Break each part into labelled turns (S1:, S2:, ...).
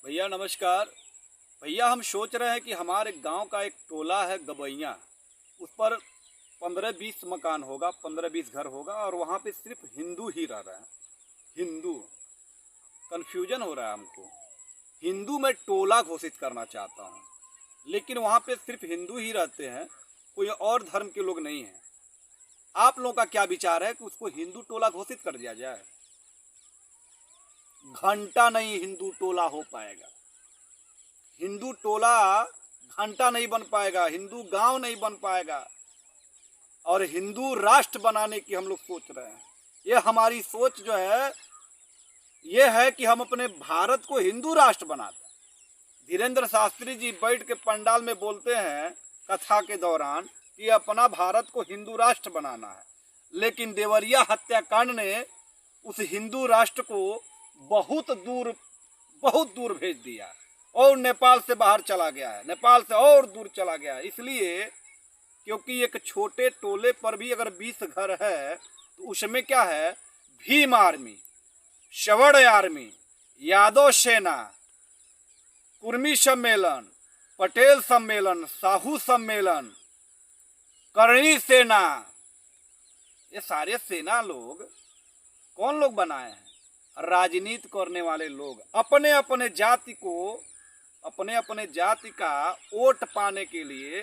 S1: भैया नमस्कार। भैया हम सोच रहे हैं कि हमारे गांव का एक टोला है गबैया, उस पर 15-20 मकान होगा, 15-20 घर होगा और वहाँ पे सिर्फ हिंदू ही रह रहे हैं। हिंदू, कन्फ्यूजन हो रहा है हमको। हिंदू मैं टोला घोषित करना चाहता हूँ, लेकिन वहाँ पे सिर्फ हिंदू ही रहते हैं, कोई और धर्म के लोग नहीं हैं। आप लोगों का क्या विचार है कि उसको हिंदू टोला घोषित कर दिया जाए? घंटा नहीं हिंदू टोला हो पाएगा। हिंदू टोला घंटा नहीं बन पाएगा, हिंदू गांव नहीं बन पाएगा। और हिंदू राष्ट्र बनाने की हम लोग सोच रहे हैं। ये हमारी सोच जो है ये है कि हम अपने भारत को हिंदू राष्ट्र बना दें। धीरेन्द्र शास्त्री जी बैठ के पंडाल में बोलते हैं कथा के दौरान कि अपना भारत को हिंदू राष्ट्र बनाना है, लेकिन देवरिया हत्याकांड ने उस हिंदू राष्ट्र को बहुत दूर भेज दिया और नेपाल से बाहर चला गया है, नेपाल से और दूर चला गया है। इसलिए क्योंकि एक छोटे टोले पर भी अगर 20 घर है तो उसमें क्या है, भीम आर्मी, श्रवण आर्मी, यादव सेना, कुर्मी सम्मेलन, पटेल सम्मेलन, साहू सम्मेलन, करणी सेना, ये सारे सेना लोग कौन लोग बनाए हैं? राजनीति करने वाले लोग, अपने अपने जाति का वोट पाने के लिए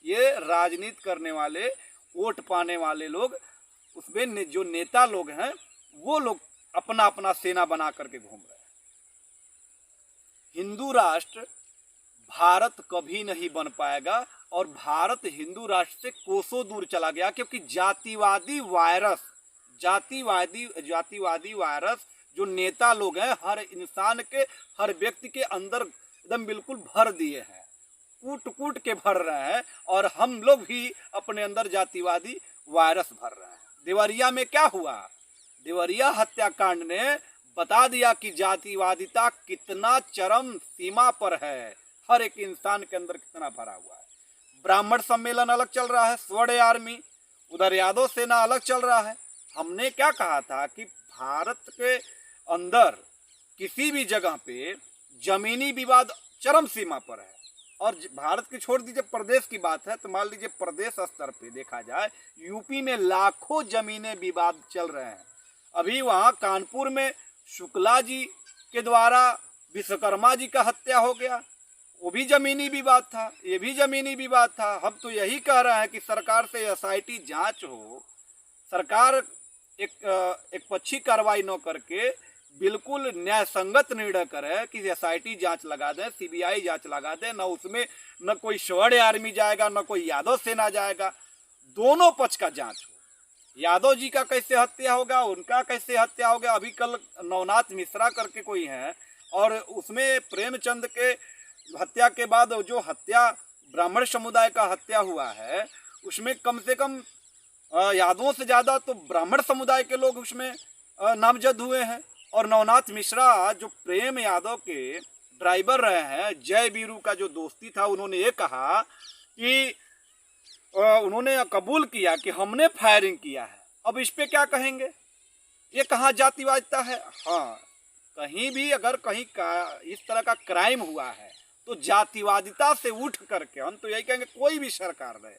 S1: ये राजनीति करने वाले, वोट पाने वाले लोग, उसमें जो नेता लोग हैं वो लोग अपना अपना सेना बना करके घूम रहे हैं। हिंदू राष्ट्र भारत कभी नहीं बन पाएगा और भारत हिंदू राष्ट्र से कोसों दूर चला गया, क्योंकि जातिवादी वायरस जो नेता लोग हैं हर इंसान के, हर व्यक्ति के अंदर एकदम बिल्कुल भर दिए हैं, कूट के भर रहे हैं। और हम लोग भी अपने अंदर जातिवादी वायरस भर रहे हैं। देवरिया में क्या हुआ? देवरिया हत्याकांड ने बता दिया कि जातिवादिता कितना चरम सीमा पर है, हर एक इंसान के अंदर कितना भरा हुआ है। ब्राह्मण सम्मेलन अलग चल रहा है, स्वर्ण आर्मी, उधर यादव सेना अलग चल रहा है। हमने क्या कहा था कि भारत के अंदर किसी भी जगह पे जमीनी विवाद चरम सीमा पर है। और भारत की छोड़ दीजिए, प्रदेश की बात है तो मान लीजिए प्रदेश स्तर पे देखा जाए, यूपी में लाखों जमीनें विवाद चल रहे हैं। अभी वहाँ कानपुर में शुक्ला जी के द्वारा विश्वकर्मा जी का हत्या हो गया, वो भी जमीनी विवाद था, ये भी जमीनी विवाद था। हम तो यही कह रहे हैं कि सरकार से एसआईटी जांच हो, सरकार एक पक्षी कार्रवाई न करके बिल्कुल न्याय संगत निर्णय करे कि एसआईटी जांच लगा दें, सीबीआई जांच लगा दें। न उसमें न कोई स्वर्ण आर्मी जाएगा, न कोई यादव सेना जाएगा, दोनों पक्ष का जांच हो। यादव जी का कैसे हत्या होगा, उनका कैसे हत्या हो गया। अभी कल नवनाथ मिश्रा करके कोई है और उसमें प्रेमचंद के हत्या के बाद जो हत्या ब्राह्मण समुदाय का हत्या हुआ है, उसमें कम से कम यादवों से ज़्यादा तो ब्राह्मण समुदाय के लोग उसमें नामजद हुए हैं। और नवनाथ मिश्रा जो प्रेम यादव के ड्राइवर रहे हैं, जय वीरू का जो दोस्ती था, उन्होंने ये कहा कि उन्होंने कबूल किया कि हमने फायरिंग किया है। अब इस पे क्या कहेंगे? ये कहाँ जातिवादिता है? हाँ, कहीं भी अगर कहीं का इस तरह का क्राइम हुआ है तो जातिवादिता से उठ करके, हम तो यही कहेंगे कोई भी सरकार रहे,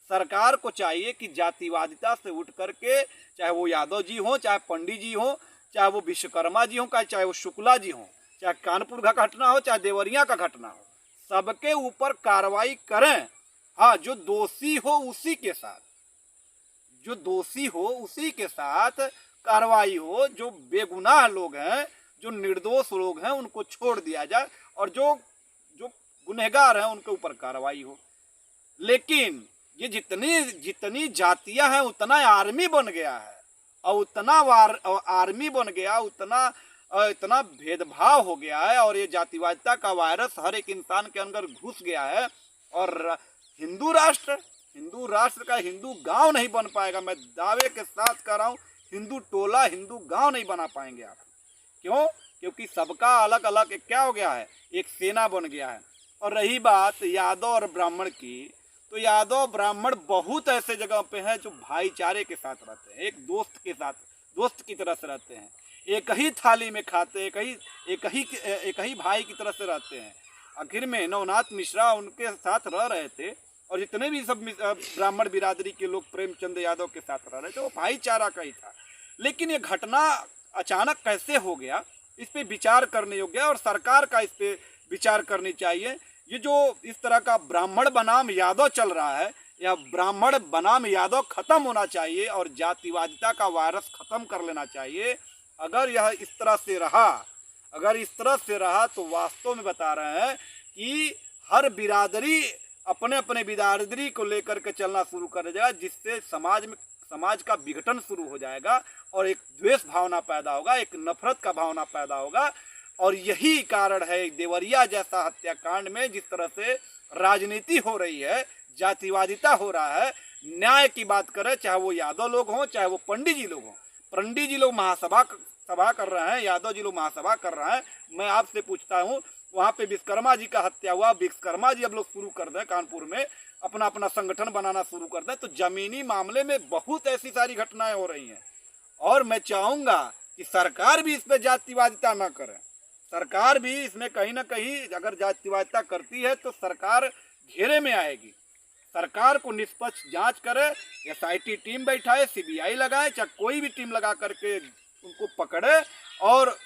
S1: सरकार को चाहिए कि जातिवादिता से उठ करके, चाहे वो यादव जी हो, चाहे पंडित जी हो, चाहे वो विश्वकर्मा जी हो, चाहे वो शुक्ला जी हो, चाहे कानपुर का घटना हो, चाहे देवरिया का घटना हो, सबके ऊपर कार्रवाई करें। हाँ, जो दोषी हो उसी के साथ कार्रवाई हो। जो बेगुनाह लोग हैं, जो निर्दोष लोग हैं, उनको छोड़ दिया जाए और जो गुनहगार हैं उनके ऊपर कार्रवाई हो। लेकिन ये जितनी जातियां हैं उतना आर्मी बन गया है और उतना आर्मी बन गया, इतना भेदभाव हो गया है और ये जातिवादिता का वायरस हर एक इंसान के अंदर घुस गया है। और हिंदू राष्ट्र का हिंदू गांव नहीं बन पाएगा। मैं दावे के साथ कह रहा हूँ, हिंदू टोला, हिंदू गांव नहीं बना पाएंगे आप। क्यों? क्योंकि सबका अलग अलग क्या हो गया है, एक सेना बन गया है। और रही बात यादव और ब्राह्मण की, तो यादव ब्राह्मण बहुत ऐसे जगह पे हैं जो भाईचारे के साथ रहते हैं, एक दोस्त की तरह से रहते हैं। एक ही थाली में खाते, एक ही भाई की तरह से रहते हैं। आखिर में नवनाथ मिश्रा उनके साथ रह रहे थे और जितने भी सब ब्राह्मण बिरादरी के लोग प्रेमचंद यादव के साथ रह रहे थे वो भाईचारा का ही था। लेकिन ये घटना अचानक कैसे हो गया, इस पे विचार करने योग्य है और सरकार का इस पे विचार करनी चाहिए। ये जो इस तरह का ब्राह्मण बनाम यादव चल रहा है, यह ब्राह्मण बनाम यादव खत्म होना चाहिए और जातिवादिता का वायरस खत्म कर लेना चाहिए। अगर यह इस तरह से रहा तो वास्तव में बता रहे हैं कि हर बिरादरी अपने अपने बिरादरी को लेकर के चलना शुरू कर देगा, जिससे समाज का विघटन शुरू हो जाएगा और एक द्वेष भावना पैदा होगा, एक नफरत का भावना पैदा होगा। और यही कारण है देवरिया जैसा हत्याकांड में जिस तरह से राजनीति हो रही है, जातिवादिता हो रहा है। न्याय की बात करें, चाहे वो यादव लोग हों चाहे वो पंडित जी लोग हों, पंडित जी लोग सभा कर रहे हैं, यादव जी लोग महासभा कर रहे हैं। मैं आपसे पूछता हूँ, वहाँ पे विश्वकर्मा जी का हत्या हुआ, विश्वकर्मा जी अब लोग शुरू कर दें कानपुर में अपना अपना संगठन बनाना शुरू कर दें, तो जमीनी मामले में बहुत ऐसी सारी घटनाएं हो रही हैं। और मैं चाहूँगा कि सरकार भी इस पर जातिवादिता न करे। सरकार भी इसमें कहीं ना कहीं अगर जातिवादिता करती है तो सरकार घेरे में आएगी। सरकार को निष्पक्ष जांच करे, SIT टीम बैठाए, CBI लगाए, चाहे कोई भी टीम लगा करके उनको पकड़े और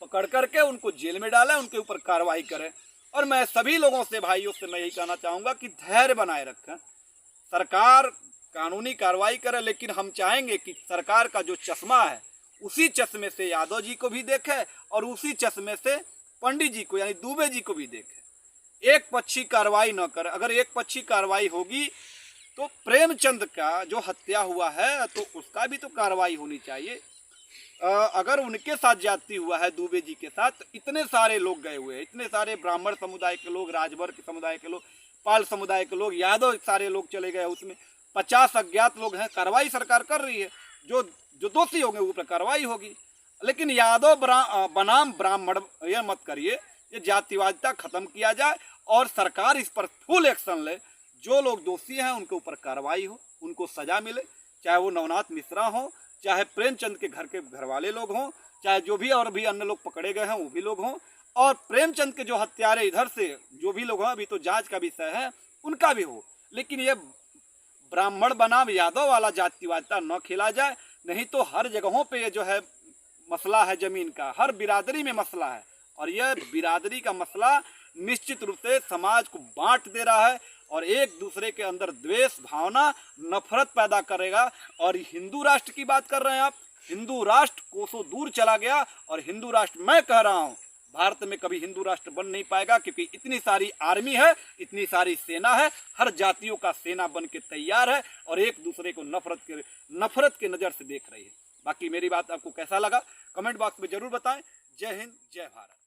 S1: पकड़ करके उनको जेल में डालें, उनके ऊपर कार्रवाई करें। और मैं सभी लोगों से, भाइयों से मैं यही कहना चाहूँगा कि धैर्य बनाए रखें। सरकार कानूनी कार्रवाई करे, लेकिन हम चाहेंगे कि सरकार का जो चश्मा है उसी चश्मे से यादव जी को भी देखे और उसी चश्मे से पंडित जी को यानी दुबे जी को भी देखे। एक पक्षी कार्रवाई न करे। अगर एक पक्षी कार्रवाई होगी तो प्रेमचंद का जो हत्या हुआ है तो उसका भी तो कार्रवाई होनी चाहिए। अगर उनके साथ ज्यादती हुआ है दुबे जी के साथ, तो इतने सारे लोग गए हुए हैं, इतने सारे ब्राह्मण समुदाय के लोग, राजभर के समुदाय के लोग, पाल समुदाय के लोग, यादव सारे लोग चले गए, उसमें 50 अज्ञात लोग हैं। कार्रवाई सरकार कर रही है, जो दोषी होंगे उन पर कार्रवाई होगी। लेकिन यादव बनाम ब्राह्मण ये मत करिए, ये जातिवादिता खत्म किया जाए और सरकार इस पर फुल एक्शन ले। जो लोग दोषी हैं उनके ऊपर कार्रवाई हो, उनको सजा मिले, चाहे वो नवनाथ मिश्रा हो, चाहे प्रेमचंद के घर वाले लोग हों, चाहे जो भी और भी अन्य लोग पकड़े गए हैं वो भी लोग हों, और प्रेमचंद के जो हत्यारे इधर से जो भी लोग हों, अभी तो जांच का विषय है, उनका भी हो। लेकिन ये ब्राह्मण बनाम यादव वाला जातिवादिता न खेला जाए, नहीं तो हर जगहों पे ये जो है मसला है जमीन का, हर बिरादरी में मसला है और यह बिरादरी का मसला निश्चित रूप से समाज को बांट दे रहा है और एक दूसरे के अंदर द्वेष भावना, नफरत पैदा करेगा। और हिंदू राष्ट्र की बात कर रहे हैं आप, हिंदू राष्ट्र कोसों दूर चला गया और हिंदू राष्ट्र, मैं कह रहा हूँ, भारत में कभी हिंदू राष्ट्र बन नहीं पाएगा, क्योंकि इतनी सारी आर्मी है, इतनी सारी सेना है, हर जातियों का सेना बन के तैयार है और एक दूसरे को नफरत के नज़र से देख रही है। बाकी मेरी बात आपको कैसा लगा कमेंट बॉक्स में जरूर बताएं। जय हिंद, जय भारत।